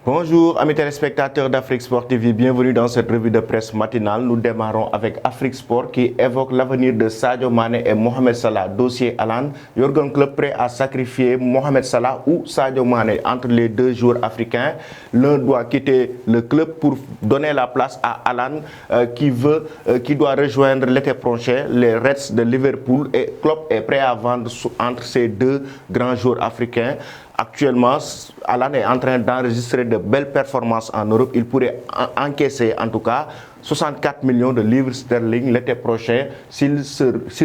Bonjour amis téléspectateurs d'Afrique Sport TV, bienvenue dans cette revue de presse matinale. Nous démarrons avec Afrique Sport qui évoque l'avenir de Sadio Mané et Mohamed Salah. Dossier Alan, Jürgen Klopp prêt à sacrifier Mohamed Salah ou Sadio Mané entre les deux joueurs africains. L'un doit quitter le club pour donner la place à Alan qui doit rejoindre l'été prochain les Reds de Liverpool et Klopp est prêt à vendre entre ces deux grands joueurs africains. Actuellement, Alan est en train d'enregistrer de belles performances en Europe. Il pourrait encaisser en tout cas 64 millions de livres sterling l'été prochain s'il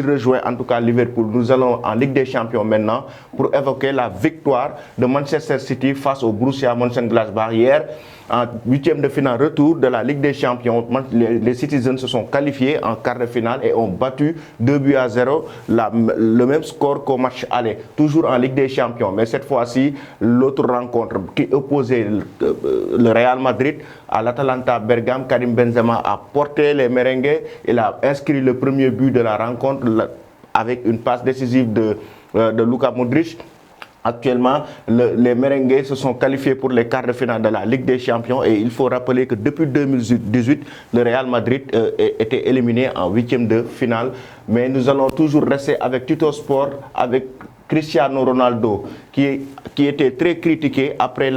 rejoint en tout cas Liverpool. Nous allons en Ligue des Champions maintenant pour évoquer la victoire de Manchester City face au Borussia Mönchengladbach hier. En huitième de finale retour de la Ligue des Champions, les Citizens se sont qualifiés en quart de finale et ont battu 2-0, le même score qu'au match aller. Toujours en Ligue des Champions, mais cette fois-ci, l'autre rencontre qui opposait le Real Madrid à l'Atalanta Bergame, Karim Benzema a porté les merengues. Il a inscrit le premier but de la rencontre avec une passe décisive de Luka Modric. Actuellement, les merengues se sont qualifiés pour les quarts de finale de la Ligue des Champions et il faut rappeler que depuis 2018, le Real Madrid était éliminé en huitième de finale. Mais nous allons toujours rester avec Tuto Sport, avec Cristiano Ronaldo, qui était très critiqué après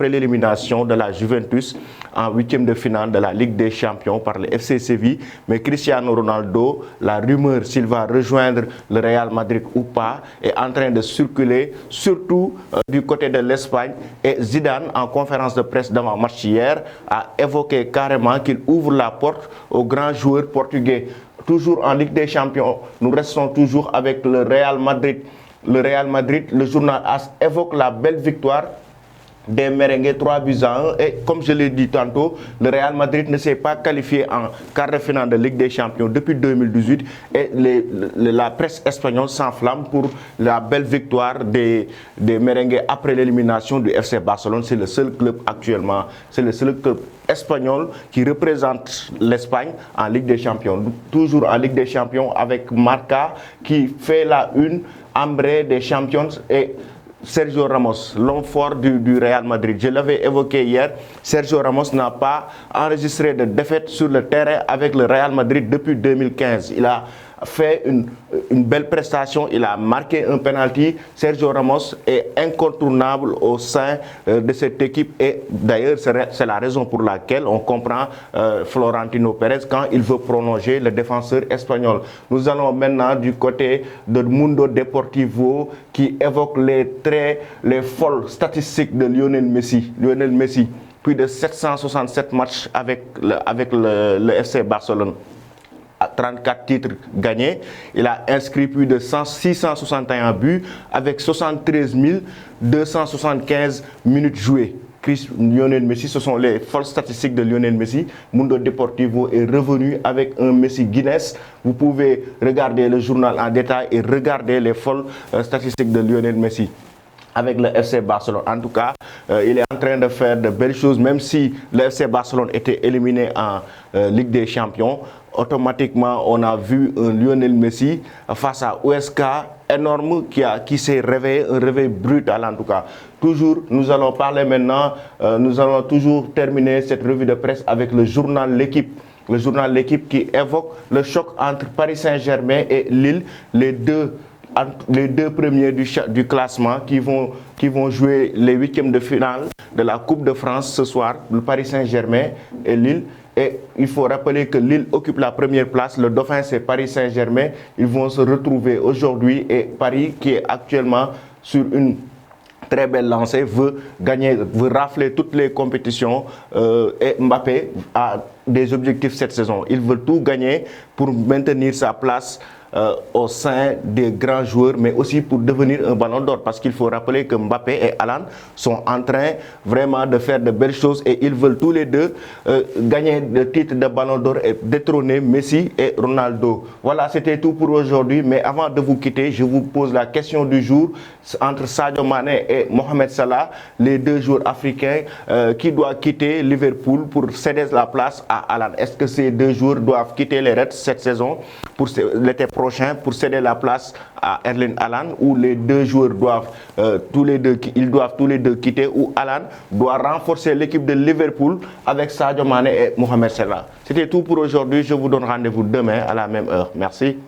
l'élimination de la Juventus en huitième de finale de la Ligue des Champions par le FC Séville. Mais Cristiano Ronaldo, la rumeur s'il va rejoindre le Real Madrid ou pas, est en train de circuler, surtout du côté de l'Espagne. Et Zidane, en conférence de presse d'avant-match hier, a évoqué carrément qu'il ouvre la porte aux grands joueurs portugais. Toujours en Ligue des Champions, nous restons toujours avec le Real Madrid. Le journal AS évoque la belle victoire des merengues 3-1 et comme je l'ai dit tantôt, le Real Madrid ne s'est pas qualifié en quart de finale de Ligue des Champions depuis 2018 et la presse espagnole s'enflamme pour la belle victoire des merengues après l'élimination du FC Barcelone. C'est le seul club actuellement, c'est le seul club espagnol qui représente l'Espagne en Ligue des Champions. Toujours en Ligue des Champions avec Marca qui fait la une, Ambré des Champions et Sergio Ramos, l'homme fort du Real Madrid. Je l'avais évoqué hier, Sergio Ramos n'a pas enregistré de défaite sur le terrain avec le Real Madrid depuis 2015. Il a fait une belle prestation, il a marqué un penalty. Sergio Ramos est incontournable au sein de cette équipe et d'ailleurs c'est la raison pour laquelle on comprend Florentino Pérez quand il veut prolonger le défenseur espagnol. Nous allons maintenant du côté de Mundo Deportivo qui évoque les folles statistiques de Lionel Messi. Lionel Messi, plus de 767 matchs avec le FC Barcelone. 34 titres gagnés. Il a inscrit plus de 661 buts avec 73 275 minutes jouées. Lionel Messi, ce sont les folles statistiques de Lionel Messi. Mundo Deportivo est revenu avec un Messi Guinness. Vous pouvez regarder le journal en détail et regarder les folles statistiques de Lionel Messi avec le FC Barcelone. En tout cas, il est en train de faire de belles choses, même si le FC Barcelone était éliminé en Ligue des Champions. Automatiquement, on a vu un Lionel Messi face à USK énorme qui s'est réveillé, un réveil brutal en tout cas. Toujours, nous allons parler maintenant, nous allons toujours terminer cette revue de presse avec le journal L'Équipe. Le journal L'Équipe qui évoque le choc entre Paris Saint-Germain et Lille, les deux premiers du classement qui vont jouer les huitièmes de finale de la Coupe de France ce soir, le Paris Saint-Germain et Lille. Et il faut rappeler que Lille occupe la première place, le Dauphin c'est Paris Saint-Germain. Ils vont se retrouver aujourd'hui et Paris qui est actuellement sur une très belle lancée veut rafler toutes les compétitions et Mbappé a des objectifs cette saison. Il veut tout gagner pour maintenir sa place au sein des grands joueurs, mais aussi pour devenir un ballon d'or. Parce qu'il faut rappeler que Mbappé et Haaland sont en train vraiment de faire de belles choses et ils veulent tous les deux gagner le titre de ballon d'or et détrôner Messi et Ronaldo. Voilà, c'était tout pour aujourd'hui. Mais avant de vous quitter, je vous pose la question du jour entre Sadio Mané et Mohamed Salah, les deux joueurs africains qui doivent quitter Liverpool pour céder la place à Haaland. Est-ce que ces deux joueurs doivent quitter les Reds cette saison pour l'été prochain? prochain pour céder la place à Erling Haaland, où les deux joueurs doivent tous les deux quitter, où Haaland doit renforcer l'équipe de Liverpool avec Sadio Mané et Mohamed Salah. C'était tout pour aujourd'hui. Je vous donne rendez-vous demain à la même heure. Merci.